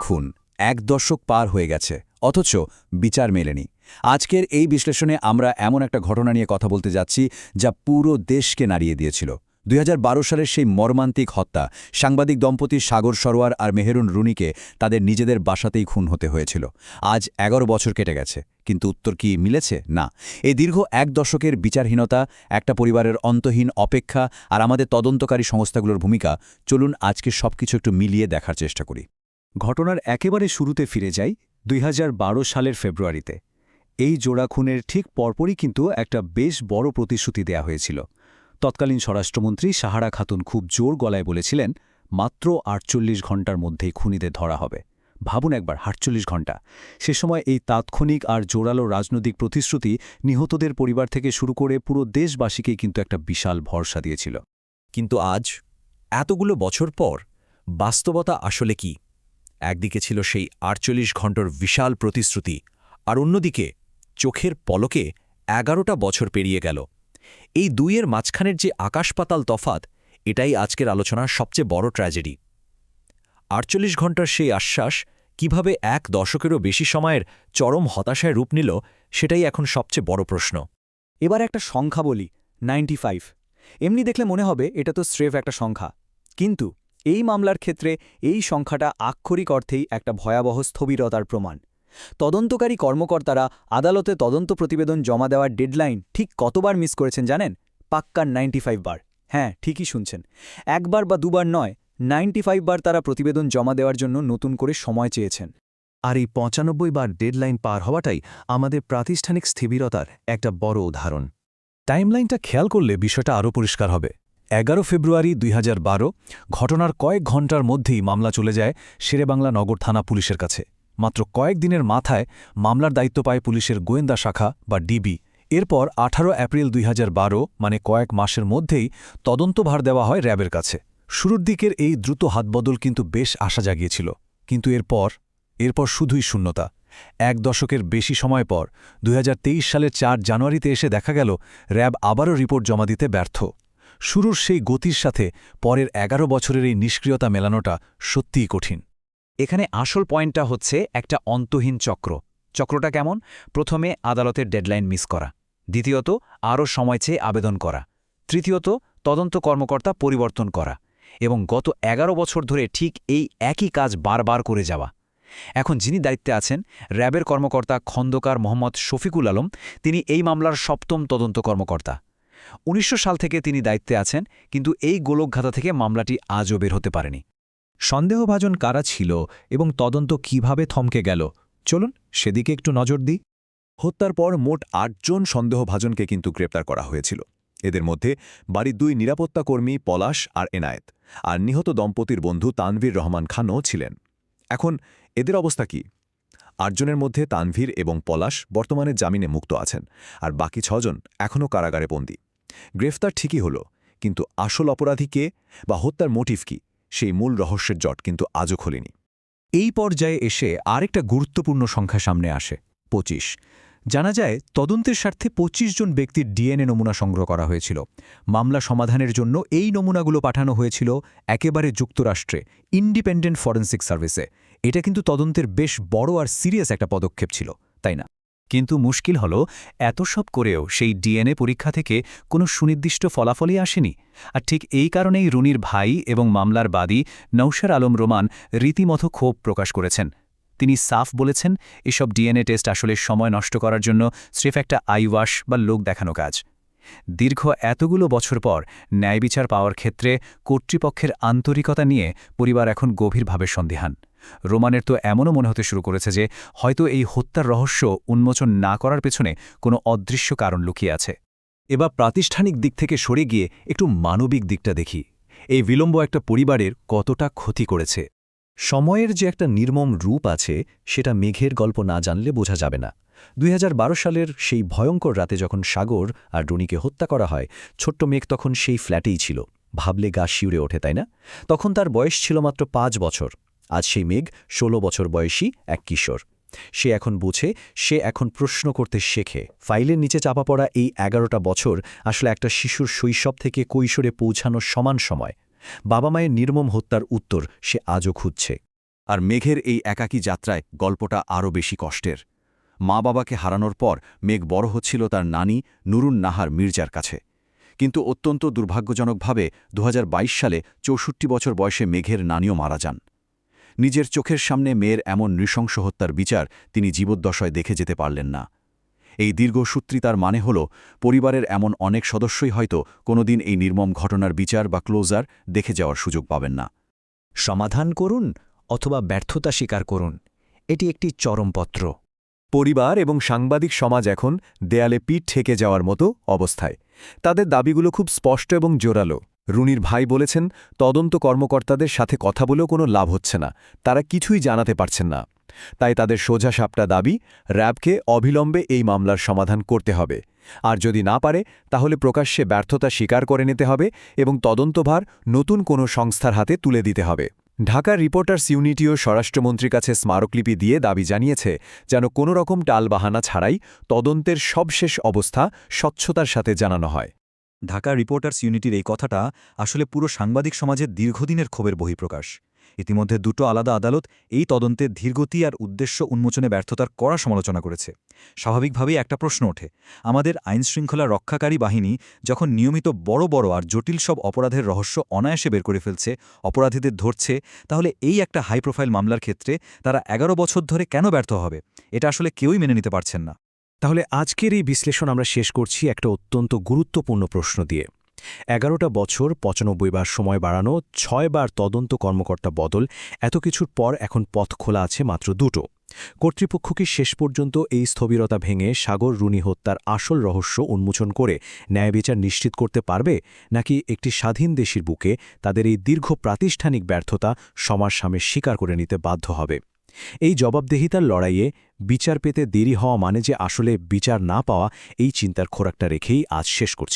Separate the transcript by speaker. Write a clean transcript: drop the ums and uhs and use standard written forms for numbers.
Speaker 1: খুন ১ দশক পার হয়ে গেছে, অথচ বিচার মেলেনি। আজকের এই বিশ্লেষণে আমরা এমন একটা ঘটনা নিয়ে কথা বলতে যাচ্ছি যা পুরো দেশকে নাড়িয়ে দিয়েছিল। ২০১২ সালের সেই মর্মান্তিক হত্যা, সাংবাদিক দম্পতি সাগর সরোয়ার আর মেহেরুন রুনিকে তাদের নিজেদের বাসাতেই খুন হতে হয়েছিল। আজ ১১ বছর কেটে গেছে, কিন্তু উত্তর কি মিলেছে? না। এই দীর্ঘ ১ দশকের বিচারহীনতা, একটা পরিবারের অন্তহীন অপেক্ষা আর আমাদের তদন্তকারী সংস্থাগুলোর ভূমিকা, চলুন আজকে সবকিছু একটু মিলিয়ে দেখার চেষ্টা করি।
Speaker 2: ঘটনার একেবারে শুরুতে ফিরে যাই ২০১২ সালের ফেব্রুয়ারিতে। এই জোড়া খুনের ঠিক পরপরই কিন্তু একটা বেশ বড় প্রতিশ্রুতি দেয়া হয়েছিল। তৎকালীন স্বরাষ্ট্রমন্ত্রী সাহারা খাতুন খুব জোর গলায় বলেছিলেন, মাত্র ৪৮ ঘণ্টার মধ্যেই খুনিদের ধরা হবে। ভাবুন একবার, ৪৮ ঘণ্টা। সে সময় এই তাৎক্ষণিক আর জোরালো রাজনৈতিক প্রতিশ্রুতি নিহতদের পরিবার থেকে শুরু করে পুরো দেশবাসীকেই কিন্তু একটা বিশাল ভরসা দিয়েছিল।
Speaker 3: কিন্তু আজ, এতগুলো বছর পর, বাস্তবতা আসলে কি? একদিকে ছিল সেই ৪৮ ঘণ্টার বিশাল প্রতিশ্রুতি, আর অন্যদিকে চোখের পলকে ১১টা বছর পেরিয়ে গেল। এই দুইয়ের মাঝখানের যে আকাশপাতাল তফাত, এটাই আজকের আলোচনার সবচেয়ে বড় ট্র্যাজেডি। ৪৮ ঘণ্টার সেই আশ্বাস কিভাবে ১ দশকেরও বেশি সময়ের চরম হতাশায় রূপ নিল, সেটাই এখন সবচেয়ে বড় প্রশ্ন।
Speaker 2: এবার একটা সংখ্যা বলি, ৯৫। এমনি দেখলে মনে হবে এটা তো স্রেফ একটা সংখ্যা, কিন্তু এই মামলার ক্ষেত্রে এই সংখ্যাটা আক্ষরিক অর্থেই একটা ভয়াবহ স্থবিরতার প্রমাণ। তদন্তকারী কর্মকর্তারা আদালতে তদন্ত প্রতিবেদন জমা দেওয়ার ডেডলাইন ঠিক কতবার মিস করেছেন জানেন? পাক্কা ৯৫ বার। হ্যাঁ, ঠিকই শুনছেন। একবার বা দুবার নয়, ৯৫ বার তারা প্রতিবেদন জমা দেওয়ার জন্য নতুন করে সময় চেয়েছেন।
Speaker 4: আর এই ৯৫ বার ডেডলাইন পার হওয়াটাই আমাদের প্রাতিষ্ঠানিক স্থিরতার একটা বড় উদাহরণ।
Speaker 2: টাইমলাইনটা খেয়াল করলে বিষয়টা আরও পরিষ্কার হবে। ১১ ফেব্রুয়ারি ২০১২, ঘটনার কয়েক ঘণ্টার মধ্যেই মামলা চলে যায় শেরেবাংলা নগর থানা পুলিশের কাছে। মাত্র কয়েক দিনের মাথায় মামলার দায়িত্ব পায় পুলিশের গোয়েন্দা শাখা বা ডিবি। এরপর ১৮ এপ্রিল ২০১২, মানে কয়েক মাসের মধ্যেই তদন্তভার দেওয়া হয় র্যাবের কাছে। শুরুর দিকের এই দ্রুত হাতবদল কিন্তু বেশ আশা জাগিয়েছিল, কিন্তু এরপর শুধুই শূন্যতা। ১ দশকের বেশি সময় পর ২০২৩ সালের ৪ জানুয়ারিতে এসে দেখা গেল র্যাব আবারও রিপোর্ট জমা দিতে ব্যর্থ। শুরুর সেই গতির সাথে পরের ১১ বছরের এই নিষ্ক্রিয়তা মেলানোটা সত্যিই কঠিন।
Speaker 1: এখানে আসল পয়েন্টটা হচ্ছে একটা অন্তহীন চক্র। চক্রটা কেমন? প্রথমে আদালতের ডেডলাইন মিস করা, দ্বিতীয়ত আরও সময় চেয়ে আবেদন করা, তৃতীয়ত তদন্ত কর্মকর্তা পরিবর্তন করা, এবং গত ১১ বছর ধরে ঠিক এই একই কাজ বারবার করে যাওয়া। এখন যিনি দায়িত্বে আছেন, র্যাবের কর্মকর্তা খন্দকার মোহাম্মদ শফিকুল আলম, তিনি এই মামলার ৭ম তদন্ত কর্মকর্তা। ১৯০০ সাল থেকে তিনি দায়িত্বে আছেন, কিন্তু এই গোলকধাঁধা থেকে মামলাটি আজও বের হতে পারেনি।
Speaker 2: সন্দেহভাজন কারা ছিল এবং তদন্ত কিভাবে থমকে গেল, চলুন সেদিকে একটু নজর দিই।
Speaker 4: হত্যার পর মোট ৮ জন সন্দেহভাজনকে কিন্তু গ্রেপ্তার করা হয়েছিল। এদের মধ্যে বাড়ির ২ নিরাপত্তাকর্মী পলাশ আর এনায়েত, আর নিহত দম্পতির বন্ধু তানভীর রহমান খানও ছিলেন। এখন এদের অবস্থা কি? ৮ জনের মধ্যে তানভীর এবং পলাশ বর্তমানে জামিনে মুক্ত আছেন, আর বাকি ৬ জন এখনও কারাগারে বন্দী। গ্রেফতার ঠিকই হলো, কিন্তু আসল অপরাধী কে বা হত্যার মোটিভ কি, সেই মূল রহস্যের জট কিন্তু আজও খোলেনি।
Speaker 2: এই পর্যায়ে এসে আরেকটা গুরুত্বপূর্ণ সংখ্যা সামনে আসে, ২৫। জানা যায় তদন্তের স্বার্থে ২৫ জন ব্যক্তির ডিএনএ নমুনা সংগ্রহ করা হয়েছিল। মামলা সমাধানের জন্য এই নমুনাগুলো পাঠানো হয়েছিল একেবারে যুক্তরাষ্ট্রে ইন্ডিপেন্ডেন্ট ফরেন্সিক সার্ভিসে। এটা কিন্তু তদন্তের বেশ বড় আর সিরিয়াস একটা পদক্ষেপ ছিল, তাই না? কিন্তু মুশকিল হল, এত সব করেও সেই ডিএনএ পরীক্ষা থেকে কোনো সুনির্দিষ্ট ফলাফলই আসেনি। আর ঠিক এই কারণেই রুনির ভাই এবং মামলার বাদী নওশার আলম রোমান রীতিমতো ক্ষোভ প্রকাশ করেছেন। তিনি সাফ বলেছেন, এসব ডিএনএ টেস্ট আসলে সময় নষ্ট করার জন্য স্রেফ একটা আইওয়াশ বা লোক দেখানো কাজ। দীর্ঘ এতগুলো বছর পর ন্যায়বিচার পাওয়ার ক্ষেত্রে কর্তৃপক্ষের আন্তরিকতা নিয়ে পরিবার এখন গভীরভাবে সন্দিহান। রোমানের তো এমনও মনে হতে শুরু করেছে যে হয়তো এই হত্যার রহস্য উন্মোচন না করার পেছনে কোনো অদৃশ্য কারণ লুকিয়ে আছে। এবার প্রাতিষ্ঠানিক দিক থেকে সরে গিয়ে একটু মানবিক দিকটা দেখি। এই বিলম্ব একটা পরিবারের কতটা ক্ষতি করেছে। সময়ের যে একটা নির্মম রূপ আছে, সেটা মেঘের গল্প না জানলে বোঝা যাবে না। ২০১২ সালের সেই ভয়ঙ্কর রাতে যখন সাগর আর রুনিকে হত্যা করা হয়, ছোট্ট মেঘ তখন সেই ফ্ল্যাটেই ছিল। ভাবলে গা শিউরে ওঠে, তাই না? তখন তার বয়স ছিল মাত্র ৫ বছর। আজ সেই মেঘ ১৬ বছর বয়সী এক কিশোর। সে এখন বোঝে, সে এখন প্রশ্ন করতে শেখে। ফাইলের নিচে চাপা পড়া এই ১১টা বছর আসলে একটা শিশুর শৈশব থেকে কৈশোরে পৌঁছানোর সমান সময়। বাবা মায়ের নির্মম হত্যার উত্তর সে আজও খুঁজছে।
Speaker 1: আর মেঘের এই একাকী যাত্রায় গল্পটা আরও বেশি কষ্টের। মা বাবাকে হারানোর পর মেঘ বড় হচ্ছিল তার নানি নুরুন নাহার মির্জার কাছে। কিন্তু অত্যন্ত দুর্ভাগ্যজনকভাবে ২০২২ সালে ৬৪ বছর বয়সে মেঘের নানিও মারা যান। নিজের চোখের সামনে মেয়ের এমন নৃশংস হত্যার বিচার তিনি জীবদ্দশায় দেখে যেতে পারলেন না। এই দীর্ঘসূত্রিতার মানে হল পরিবারের এমন অনেক সদস্যই হয়তো কোনোদিন এই নির্মম ঘটনার বিচার বা ক্লোজার দেখে যাওয়ার সুযোগ পাবেন না।
Speaker 2: সমাধান করুন অথবা ব্যর্থতা স্বীকার করুন, এটি একটি চরমপত্র।
Speaker 4: পরিবার এবং সাংবাদিক সমাজ এখন দেয়ালে পিঠ ঠেকে যাওয়ার মতো অবস্থায়। তাদের দাবিগুলো খুব স্পষ্ট এবং জোরালো। রুনির ভাই বলেছেন, তদন্ত কর্মকর্তাদের সাথে কথা বলেও কোনো লাভ হচ্ছে না, তারা কিছুই জানাতে পারছেন না। তাই তাদের সোজাসাপটা দাবি, র্যাবকে অবিলম্বে এই মামলার সমাধান করতে হবে। আর যদি না পারে তাহলে প্রকাশ্যে ব্যর্থতা স্বীকার করে নিতে হবে এবং তদন্তভার নতুন কোনো সংস্থার হাতে তুলে দিতে হবে। ঢাকা রিপোর্টার্স ইউনিটিও স্বরাষ্ট্রমন্ত্রীর কাছে স্মারকলিপি দিয়ে দাবি জানিয়েছে যেন কোনো রকম টালবাহানা ছাড়াই তদন্তের সবশেষ অবস্থা স্বচ্ছতার সাথে জানানো হয়।
Speaker 5: ঢাকা রিপোর্টার্স ইউনিটির এই কথাটা আসলে পুরো সাংবাদিক সমাজের দীর্ঘদিনের ক্ষোভের বহিঃপ্রকাশ। ইতিমধ্যে দুটো আলাদা আদালত এই তদন্তের ধীরগতি আর উদ্দেশ্য উন্মোচনে ব্যর্থতার কড়া সমালোচনা করেছে। স্বাভাবিকভাবেই একটা প্রশ্ন ওঠে, আমাদের আইনশৃঙ্খলা রক্ষাকারী বাহিনী যখন নিয়মিত বড় বড় আর জটিল সব অপরাধের রহস্য অনায়াসে বের করে ফেলছে, অপরাধীদের ধরছে, তাহলে এই একটা হাই প্রোফাইল মামলার ক্ষেত্রে তারা ১১ বছর ধরে কেন ব্যর্থ হবে? এটা আসলে কেউই মেনে নিতে পারছেন না।
Speaker 3: তাহলে আজকের এই বিশ্লেষণ আমরা শেষ করছি একটা অত্যন্ত গুরুত্বপূর্ণ প্রশ্ন দিয়ে। ১১টা বছর, ৯৫ বার সময় বাড়ানো, ৬ বার তদন্ত কর্মকর্তা বদল, এত কিছুর পর এখন পথ খোলা আছে মাত্র দুটো। কর্তৃপক্ষ কি শেষ পর্যন্ত এই স্থবিরতা ভেঙে সাগর রুনি হত্যার আসল রহস্য উন্মোচন করে ন্যায়বিচার নিশ্চিত করতে পারবে, নাকি একটি স্বাধীন দেশের বুকে তাদের এই দীর্ঘ প্রাতিষ্ঠানিক ব্যর্থতা সমাজ সামনে স্বীকার করে নিতে বাধ্য হবে? এই জবাবদিহিতার লড়াইয়ে বিচার পেতে দেরি হওয়া মানে যে আসলে বিচার না পাওয়া, এই চিন্তার খোরাকটা রেখেই আজ শেষ করছি।